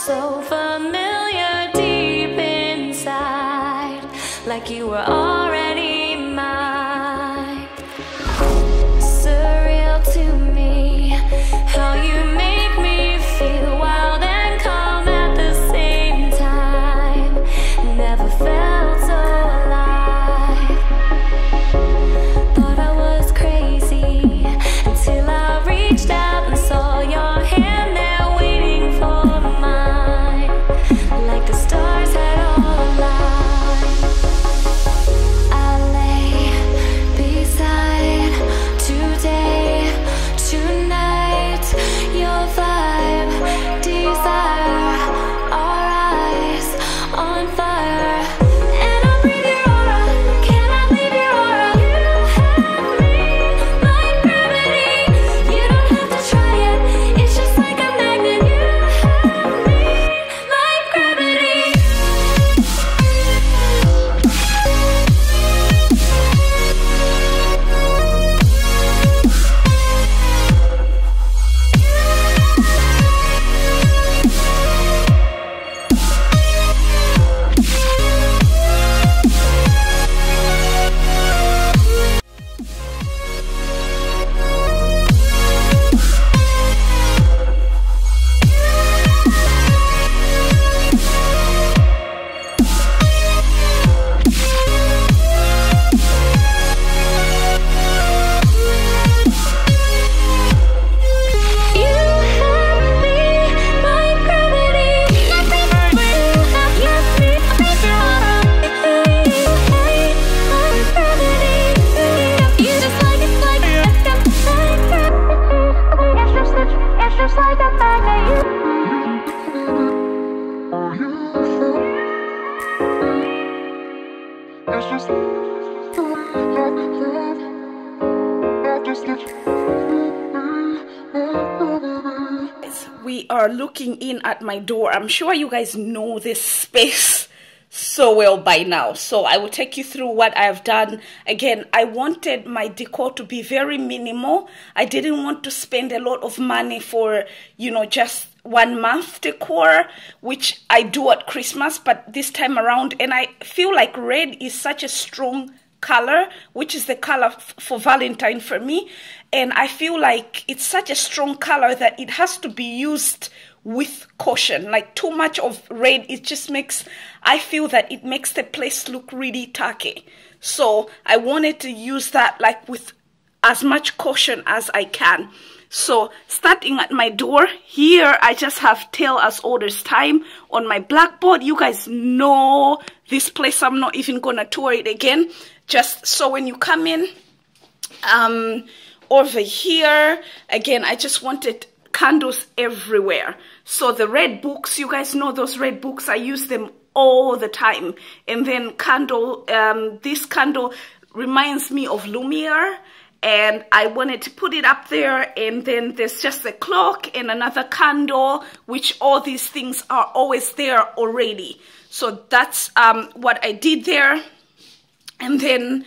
so familiar deep inside, like you were already mine. Surreal to me, how you make me feel wild and calm at the same time. Never felt so alive. Thought I was crazy until I reached out and saw your hand there waiting for mine, like the stars had all aligned. I lay beside today, tonight, your vibe, desire, our eyes on fire. And I breathe your aura, cannot leave your aura. You have me like gravity. You don't have to try it, it's just like a magnet. You have me like gravity. We are looking in at my door. I'm sure you guys know this space so well by now, so I will take you through what I've done. Again, I wanted my decor to be very minimal. I didn't want to spend a lot of money for, you know, just 1 month decor, which I do at Christmas, but this time around, and I feel like red is such a strong color, which is the color for Valentine for me, and I feel like it's such a strong color that it has to be used with caution. Like too much of red, it just makes, I feel that it makes the place look really tacky. So I wanted to use that like with as much caution as I can. So starting at my door here, I just have tell us orders time on my blackboard. You guys know this place, I'm not even gonna tour it again. Just so when you come in, over here, again, I just wanted candles everywhere. So the red books, you guys know those red books, I use them all the time. And then candle, this candle reminds me of Lumiere, and I wanted to put it up there. And then there's just a clock and another candle, which all these things are always there already. So that's what I did there. And then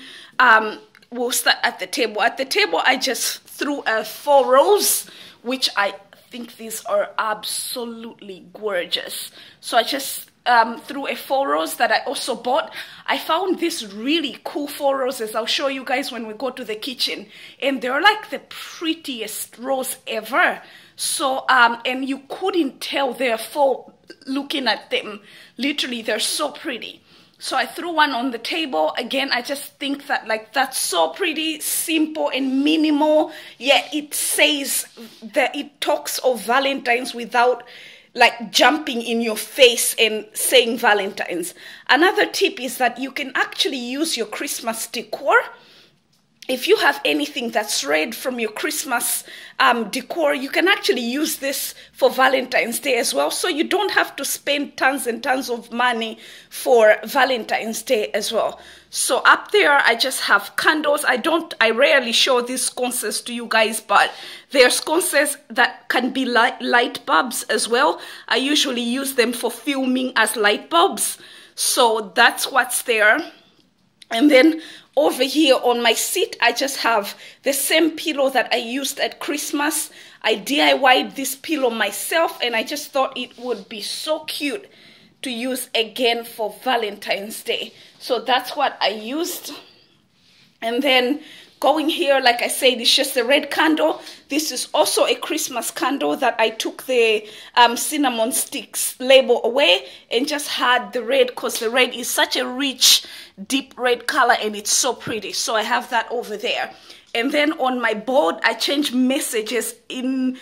we'll start at the table. At the table, I just threw 4 rows, which I think these are absolutely gorgeous. So I just threw 4 rows that I also bought. I found this really cool 4 roses. I'll show you guys when we go to the kitchen. And they're like the prettiest rose ever. So, and you couldn't tell they're 4 looking at them. Literally, they're so pretty. So I threw one on the table. Again, I just think that like that's so pretty, simple and minimal, yet it says that it talks of Valentine's without like jumping in your face and saying Valentine's. Another tip is that you can actually use your Christmas decor. If you have anything that's red from your Christmas decor, you can actually use this for Valentine's Day as well. So you don't have to spend tons and tons of money for Valentine's Day as well. So up there, I just have candles. I rarely show these sconces to you guys, but there are sconces that can be light bulbs as well. I usually use them for filming as light bulbs. So that's what's there. And then over here on my seat, I just have the same pillow that I used at Christmas. I DIY'd this pillow myself, and I just thought it would be so cute to use again for Valentine's Day. So that's what I used. And then going here, like I said, it's just a red candle. This is also a Christmas candle that I took the cinnamon sticks label away and just had the red, because the red is such a rich, deep red color and it's so pretty. So I have that over there. And then on my board, I changed messages in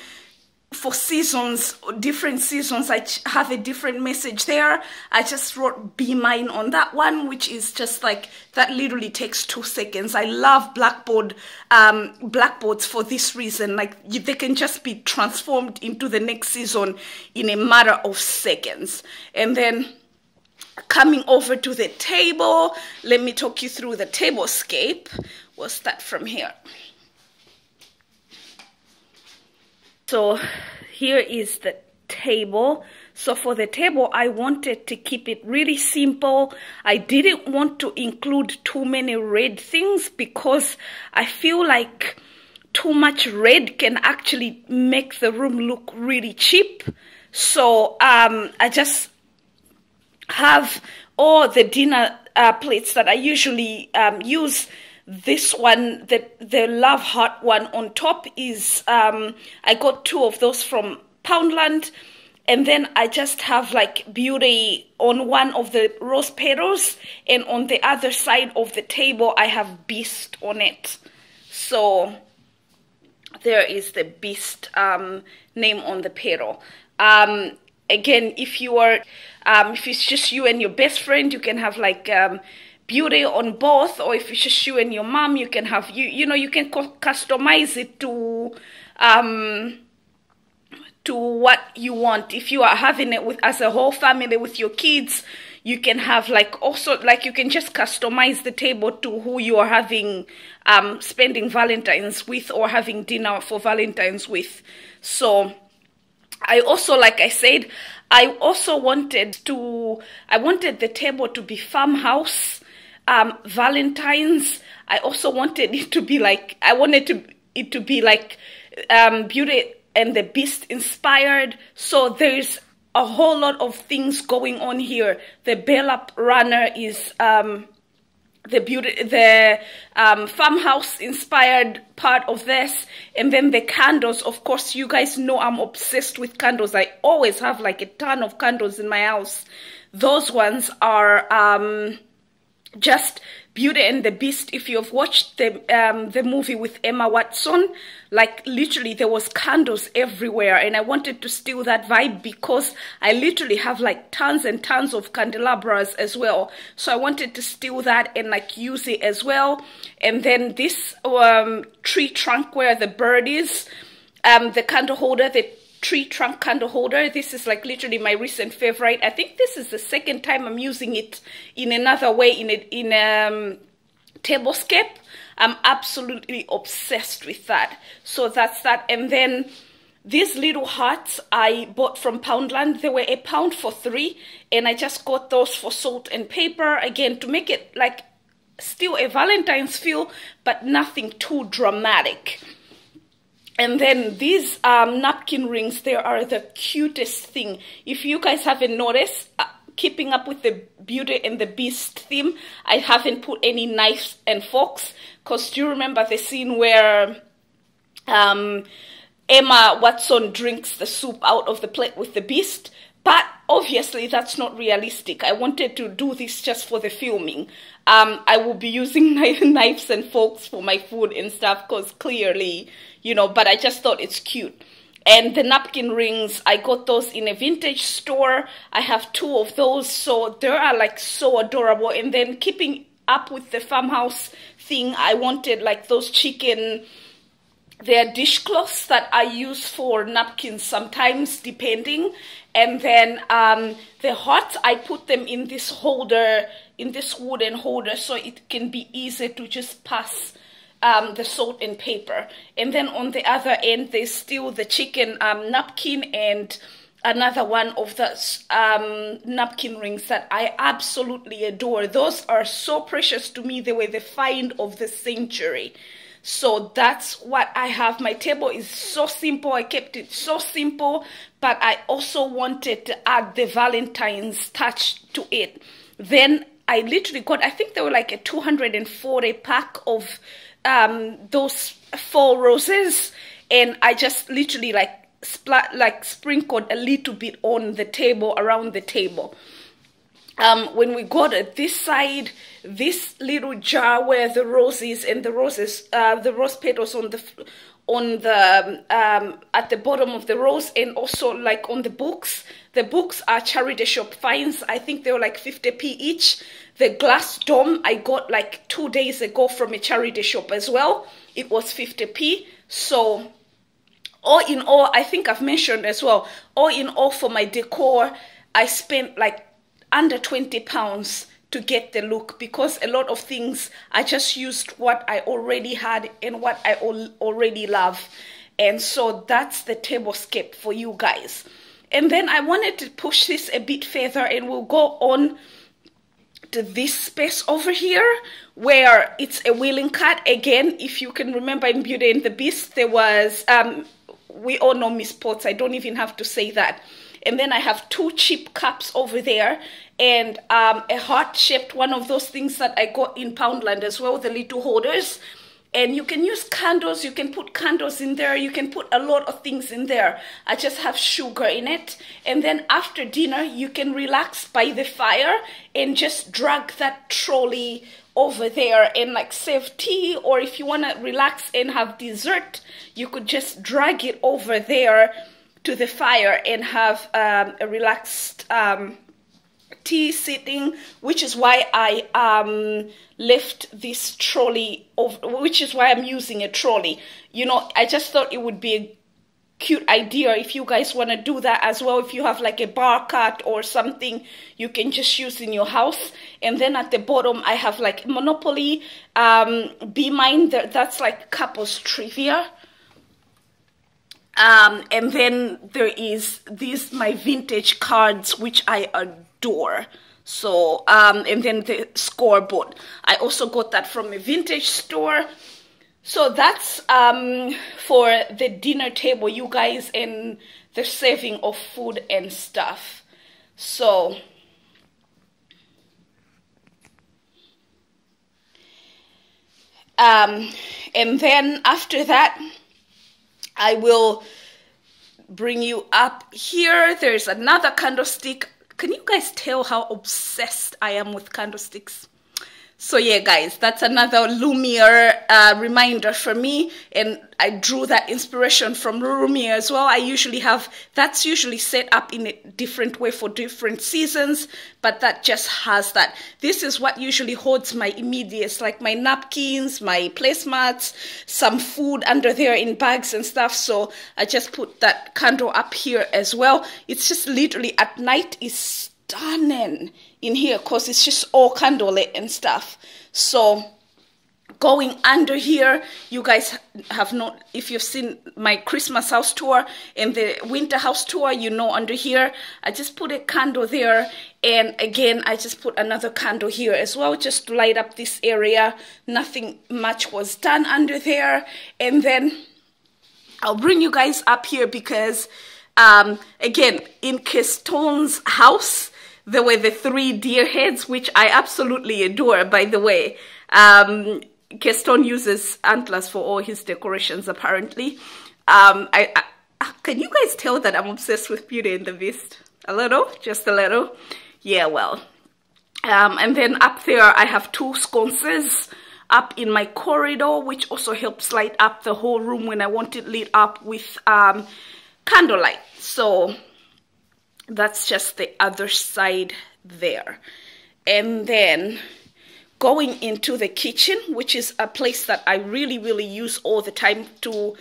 for seasons, different seasons. I have a different message there. I just wrote "Be Mine" on that one, which is just like, that literally takes 2 seconds. I love blackboards for this reason. Like, they can just be transformed into the next season in a matter of seconds. And then coming over to the table, let me talk you through the Tablescape. We'll start from here. So here is the table. So for the table, I wanted to keep it really simple. I didn't want to include too many red things because I feel like too much red can actually make the room look really cheap. So I just have all the dinner plates that I usually use. This one, the Love Heart one on top is, I got 2 of those from Poundland. And then I just have like Beauty on one of the rose petals. And on the other side of the table, I have Beast on it. So there is the Beast name on the petal. Again, if you are, if it's just you and your best friend, you can have like Beauty on both, or if it's just you and your mom, you can have, you know, you can customize it to what you want. If you are having it with as a whole family with your kids, you can have like, also like, you can just customize the table to who you are having spending Valentine's with, or having dinner for Valentine's with. So I also, like I said, I also wanted the table to be farmhouse Valentine's. I also wanted it to be like, it to be like Beauty and the Beast inspired. So there's a whole lot of things going on here. The Bella runner is the farmhouse inspired part of this. And then the candles, of course, you guys know I'm obsessed with candles. I always have like a ton of candles in my house. Those ones are just Beauty and the Beast. If you've watched the movie with Emma Watson, like literally there was candles everywhere, and I wanted to steal that vibe because I literally have like tons and tons of candelabras as well. So I wanted to steal that and like use it as well. And then this tree trunk where the bird is, the candle holder, the tree trunk candle holder, this is like literally my recent favorite. I think this is the second time I'm using it in another way in Tablescape. I'm absolutely obsessed with that. So that's that. And then these little hearts I bought from Poundland. They were £1 for 3, and I just got those for salt and pepper, again to make it like still a Valentine's feel, but nothing too dramatic. And then these napkin rings, they are the cutest thing. If you guys haven't noticed, keeping up with the Beauty and the Beast theme, I haven't put any knives and forks, because do you remember the scene where Emma Watson drinks the soup out of the plate with the Beast? But obviously that's not realistic. I wanted to do this just for the filming. I will be using knives and forks for my food and stuff, because clearly, you know, but I just thought it's cute. And the napkin rings, I got those in a vintage store. I have 2 of those, so they are like so adorable. And then keeping up with the farmhouse thing, I wanted like those chicken, they're dishcloths that I use for napkins sometimes, depending. And then the hearts, I put them in this holder, in this wooden holder, so it can be easy to just pass the salt and pepper. And then on the other end, there's still the chicken napkin and another one of the napkin rings that I absolutely adore. Those are so precious to me. They were the find of the century. So that's what I have. My table is so simple. I kept it so simple, but I also wanted to add the Valentine's touch to it. Then I literally got, I think they were like a 240 pack of those 4 roses, and I just literally sprinkled a little bit on the table, around the table. When we got at this side, this little jar where the rose is, and the roses, the rose petals on the at the bottom of the rose, and also like on the books. The books are charity shop finds. I think they were like 50p each. The glass dome I got like 2 days ago from a charity shop as well. It was 50p. So all in all, I think I've mentioned as well, all in all for my decor, I spent like under £20 to get the look, because a lot of things I just used what I already had and what I already love. And so that's the tablescape for you guys. And then I wanted to push this a bit further, and we'll go on to this space over here where it's a wheeling cart. Again, if you can remember in Beauty and the Beast, there was we all know Miss Potts. I don't even have to say that. And then I have 2 cheap cups over there, and a heart-shaped one of those things that I got in Poundland as well, the little holders. And you can use candles, you can put candles in there, you can put a lot of things in there. I just have sugar in it. And then after dinner, you can relax by the fire and just drag that trolley over there and like save tea, or if you want to relax and have dessert, you could just drag it over there to the fire and have a relaxed tea sitting, which is why I left this trolley over, which is why I'm using a trolley. You know, I just thought it would be a cute idea if you guys want to do that as well. If you have like a bar cart or something, you can just use in your house. And then at the bottom I have like Monopoly, Be Mine, that's like couples trivia. And then there is these my vintage cards, which I adore. So and then the scoreboard, I also got that from a vintage store. So that's for the dinner table, you guys, and the saving of food and stuff. So and then after that, I will bring you up here. There's another candlestick. Can you guys tell how obsessed I am with candlesticks? So yeah, guys, that's another Lumiere reminder for me, and I drew that inspiration from Lumiere as well. I usually have, that's usually set up in a different way for different seasons, but that just has that. This is what usually holds my immediates, like my napkins, my placemats, some food under there in bags and stuff. So I just put that candle up here as well. It's just literally at night is stunning in here because it's just all candlelit and stuff. So going under here, you guys have not, if you've seen my Christmas house tour and the winter house tour, you know under here I just put a candle there, and again I just put another candle here as well, just to light up this area. Nothing much was done under there. And then I'll bring you guys up here because again, in Keston's house there were the 3 deer heads, which I absolutely adore, by the way. Keston uses antlers for all his decorations, apparently. Can you guys tell that I'm obsessed with Beauty and the Beast? A little? Just a little? Yeah, well. And then up there, I have 2 sconces up in my corridor, which also helps light up the whole room when I want it lit up with candlelight. So that's just the other side there. And then going into the kitchen, which is a place that I really, really use all the time to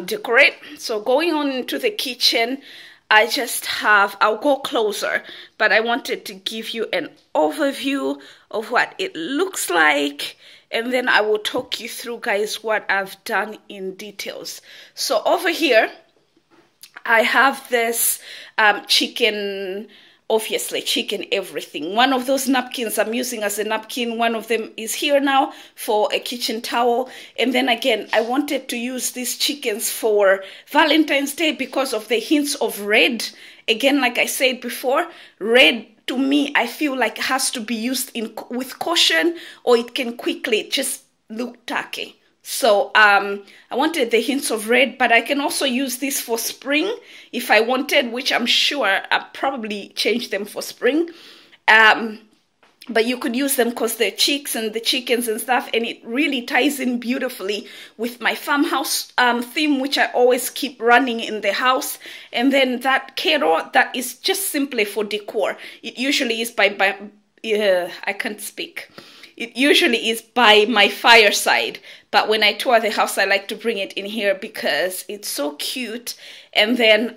decorate. So going on into the kitchen, I just have, I'll go closer, but I wanted to give you an overview of what it looks like. And then I will talk you through, guys, what I've done in details. So over here, I have this chicken, obviously chicken everything. One of those napkins I'm using as a napkin. One of them is here now for a kitchen towel. And then again, I wanted to use these chickens for Valentine's Day because of the hints of red. Again, like I said before, red to me, I feel like has to be used with caution, or it can quickly just look tacky. So I wanted the hints of red, but I can also use this for spring if I wanted, which I'm sure I'll probably change them for spring. But you could use them because they're chicks and the chickens and stuff, and it really ties in beautifully with my farmhouse theme, which I always keep running in the house. And then that carrot, that is just simply for decor. It usually is I can't speak. It usually is by my fireside, but when I tour the house, I like to bring it in here because it's so cute. And then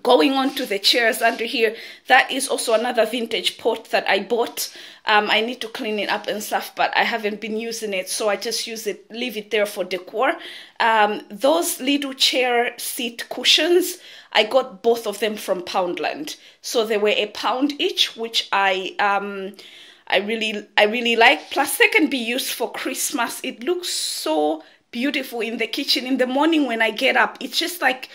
going on to the chairs under here, that is also another vintage pot that I bought. I need to clean it up and stuff, but I haven't been using it, so I just leave it there for decor. Those little chair seat cushions, I got both of them from Poundland, so they were £1 each, which I really like. Plus they can be used for Christmas. It looks so beautiful in the kitchen in the morning when I get up. It's just like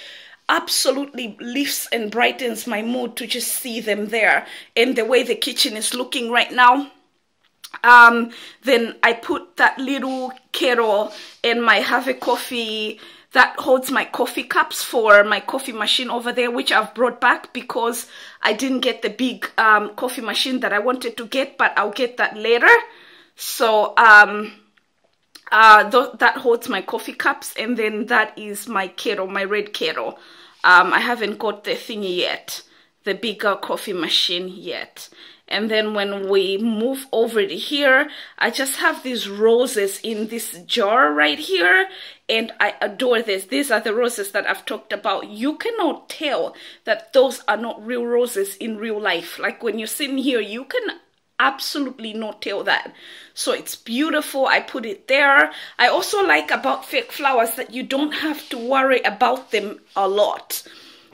absolutely lifts and brightens my mood to just see them there. And the way the kitchen is looking right now, then I put that little kettle and my have a coffee that holds my coffee cups for my coffee machine over there, which I've brought back because I didn't get the big coffee machine that I wanted to get, but I'll get that later. So that holds my coffee cups, and then that is my kettle, my red kettle. I haven't got the thingy yet, the bigger coffee machine yet. And then when we move over to here, I just have these roses in this jar right here, and I adore this. These are the roses that I've talked about. You cannot tell that those are not real roses in real life. Like when you're sitting here, you can absolutely not tell that. So it's beautiful. I put it there. I also like about fake flowers that you don't have to worry about them a lot.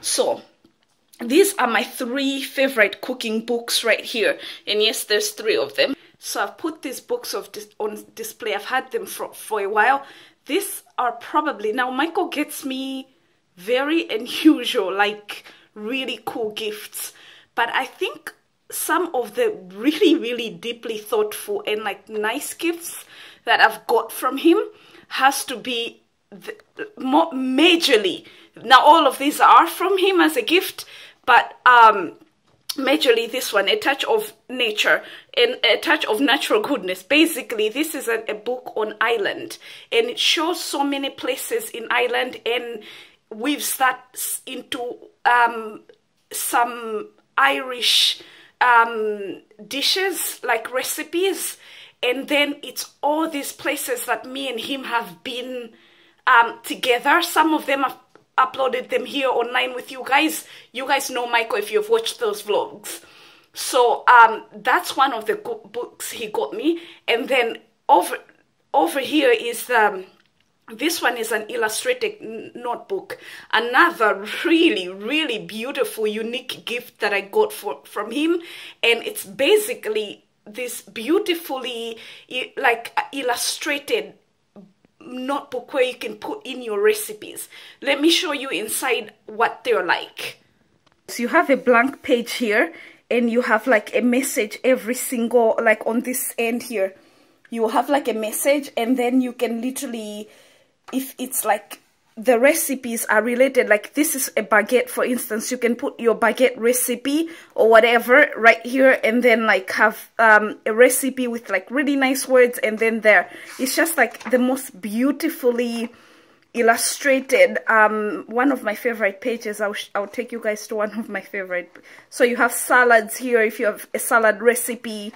So these are my 3 favorite cooking books right here. And yes, there's 3 of them. So I've put these books on display. I've had them for a while. These are probably, now Michael gets me very unusual, like really cool gifts. But I think some of the really, really deeply thoughtful and like nice gifts that I've got from him has to be majorly. Now all of these are from him as a gift, but majorly this one, A Touch of Nature and A Touch of Natural Goodness. Basically, this is a book on Ireland, and it shows so many places in Ireland and weaves that into some Irish dishes, like recipes. And then it's all these places that me and him have been together. Some of them I've uploaded them here online with you guys. You guys know Michael if you've watched those vlogs. So that's one of the books he got me. And then over here is this one is an illustrated notebook. Another really, really beautiful, unique gift that I got from him. And it's basically this beautifully like illustrated notebook where you can put in your recipes. Let me show you inside what they're like. So you have a blank page here, and you have like a message every single, like on this end here, you have like a message, and then you can literally, if it's like the recipes are related, like this is a baguette, for instance, you can put your baguette recipe or whatever right here, and then like have a recipe with like really nice words, and then there. It's just like the most beautifully illustrated, one of my favorite pages. I'll take you guys to one of my favorite. So you have salads here if you have a salad recipe,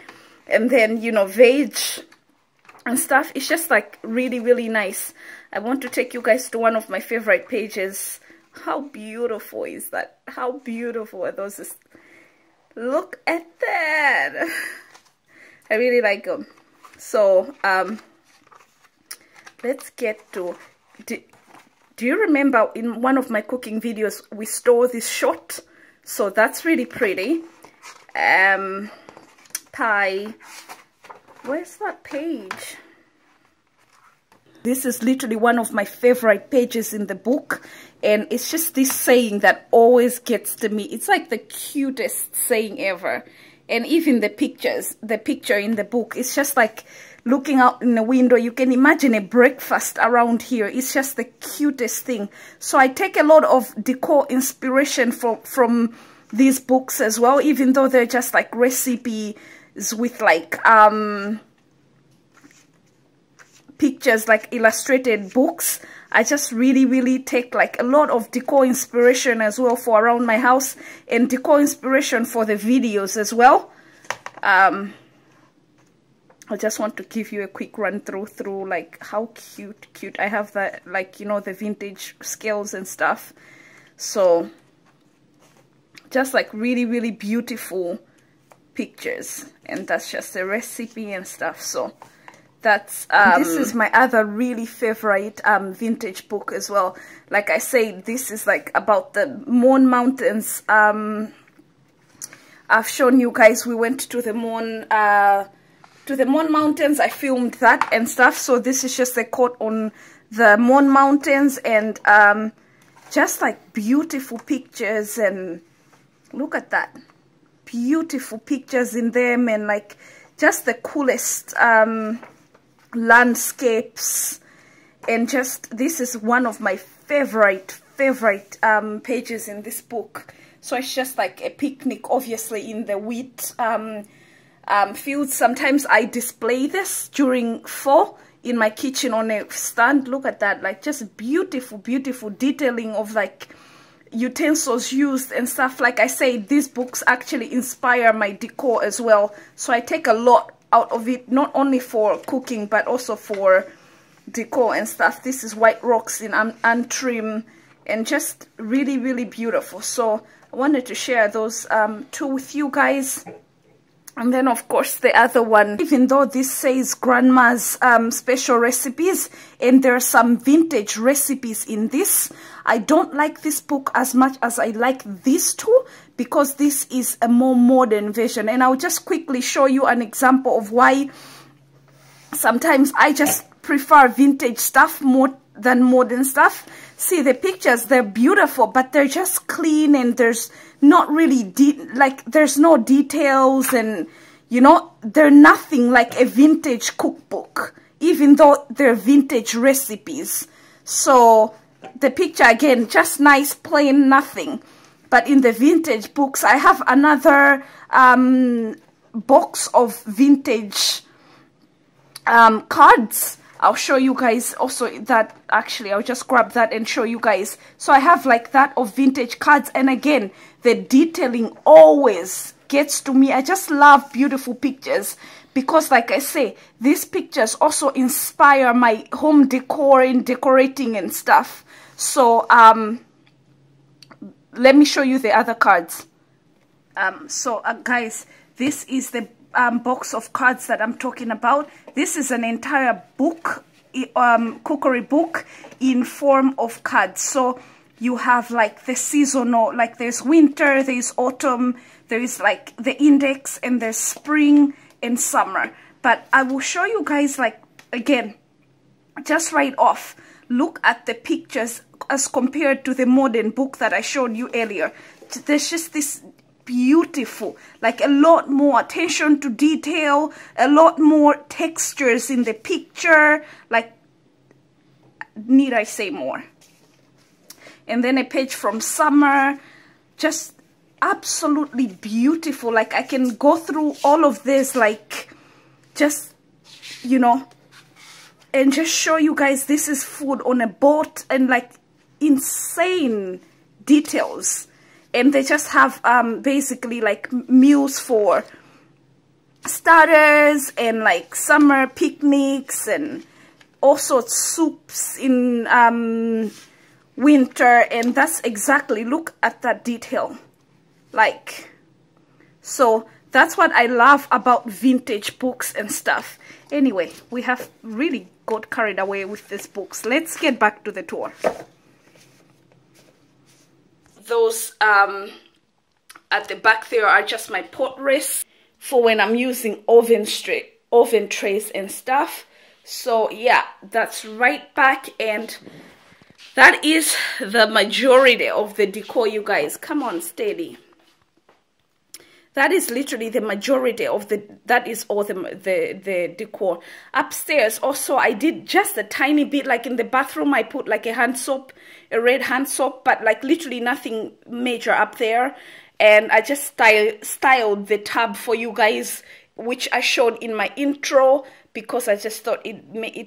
and then, you know, veg and stuff. It's just like really, really nice. I want to take you guys to one of my favorite pages. How beautiful is that? How beautiful are those? Look at that. I really like them. So let's get to Do you remember in one of my cooking videos we store this shot? So that's really pretty. Pie. Where's that page? This is literally one of my favorite pages in the book, and it's just this saying that always gets to me. It's like the cutest saying ever. And even the picture in the book, it's just like looking out in the window. You can imagine a breakfast around here. It's just the cutest thing. So I take a lot of decor inspiration from these books as well, even though they're just like recipes with like pictures, like illustrated books. I just really take like a lot of decor inspiration as well for around my house, and decor inspiration for the videos as well. I just want to give you a quick run through like how cute I have that, like, you know, the vintage scales and stuff. So just like really beautiful pictures, and that's just a recipe and stuff. So that's this is my other really favorite vintage book as well. Like I say, this is like about the Mourne Mountains. I've shown you guys, we went to the Mourne Mountains. I filmed that and stuff. So this is just a quote on the Mourne Mountains, and just like beautiful pictures, and look at that, beautiful pictures in them, and like just the coolest landscapes. And just, this is one of my favorite pages in this book. So it's just like a picnic, obviously, in the wheat fields. Sometimes I display this during fall in my kitchen on a stand. Look at that, like just beautiful detailing of like utensils used and stuff. Like I say, these books actually inspire my decor as well. So I take a lot out of it, not only for cooking but also for decor and stuff. This is White Rocks in Antrim, and just really beautiful. So I wanted to share those two with you guys. And then of course the other one, even though this says grandma's special recipes, and there are some vintage recipes in this, I don't like this book as much as I like these two, because this is a more modern version. And I'll just quickly show you an example of why sometimes I just prefer vintage stuff more than modern stuff. See, the pictures, they're beautiful, but they're just clean, and there's not really there's no details, and you know, they're nothing like a vintage cookbook, even though they're vintage recipes. So the picture, again, just nice, plain, nothing. But in the vintage books, I have another box of vintage cards. I'll show you guys also that. Actually, I'll just grab that and show you guys. So I have like that of vintage cards, and again, the detailing always gets to me. I just love beautiful pictures, because like I say, these pictures also inspire my home decor and decorating and stuff. So let me show you the other cards. So guys, this is the box of cards that I'm talking about. This is an entire book, cookery book in form of cards. So you have like the seasonal, like there's winter, there's autumn, there's like the index, and there's spring and summer. But I will show you guys, like, again, just right off, look at the pictures as compared to the modern book that I showed you earlier. There's just this beautiful, like a lot more attention to detail, a lot more textures in the picture. Like, need I say more? And then a page from summer, just absolutely beautiful. Like, I can go through all of this, like, just, you know, and just show you guys this is food on a boat, and like insane details. And they just have basically like meals for starters, and like summer picnics, and also soups in winter. And that's exactly, look at that detail. Like, so that's what I love about vintage books and stuff. Anyway, we have really got carried away with these books. Let's get back to the tour. those at the back there are just my pot rests for when I'm using oven trays and stuff. So yeah, that's right back, and that is the majority of the decor, you guys. Come on, steady. That is literally the majority of that is all the decor. Upstairs also, I did just a tiny bit, like in the bathroom I put like a hand soap, a red hand soap, but like literally nothing major up there. And I just styled the tub for you guys, which I showed in my intro, because I just thought it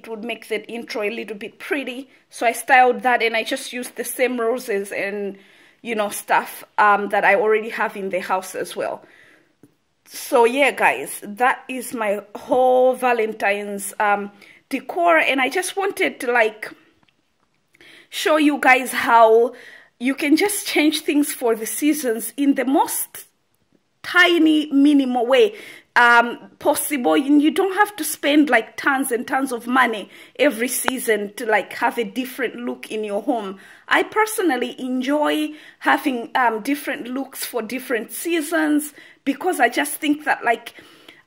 would make that intro a little bit pretty. So I styled that, and I just used the same roses and, you know, stuff that I already have in the house as well. So yeah, guys, that is my whole Valentine's decor, and I just wanted to like show you guys how you can just change things for the seasons in the most tiny, minimal way possible. And you don't have to spend like tons and tons of money every season to like have a different look in your home. I personally enjoy having different looks for different seasons, because I just think that like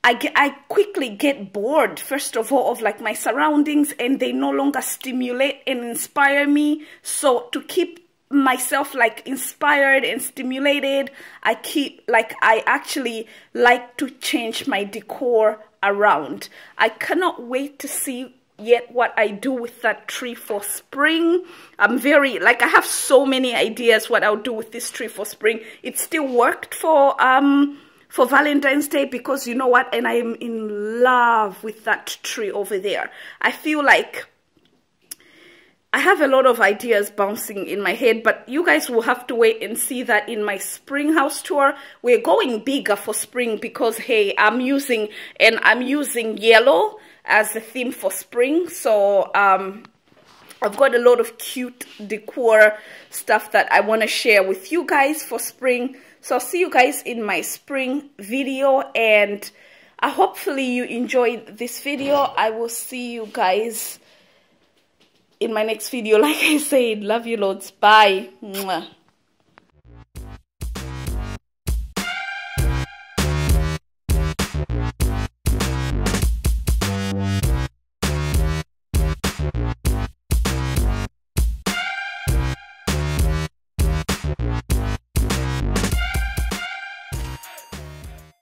I quickly get bored, first of all, of like my surroundings, and they no longer stimulate and inspire me. So to keep myself like inspired and stimulated, I actually like to change my decor around. I cannot wait to see yet what I do with that tree for spring. I'm very, like, I have so many ideas what I'll do with this tree for spring. It still worked for Valentine's Day, because you know what, and I am in love with that tree over there. I feel like I have a lot of ideas bouncing in my head, but you guys will have to wait and see that in my spring house tour. We're going bigger for spring because, hey, I'm using yellow as the theme for spring. So I've got a lot of cute decor stuff that I want to share with you guys for spring. So I'll see you guys in my spring video, and hopefully you enjoyed this video. I will see you guys in my next video. Like I said, love you loads. Bye. Mwah.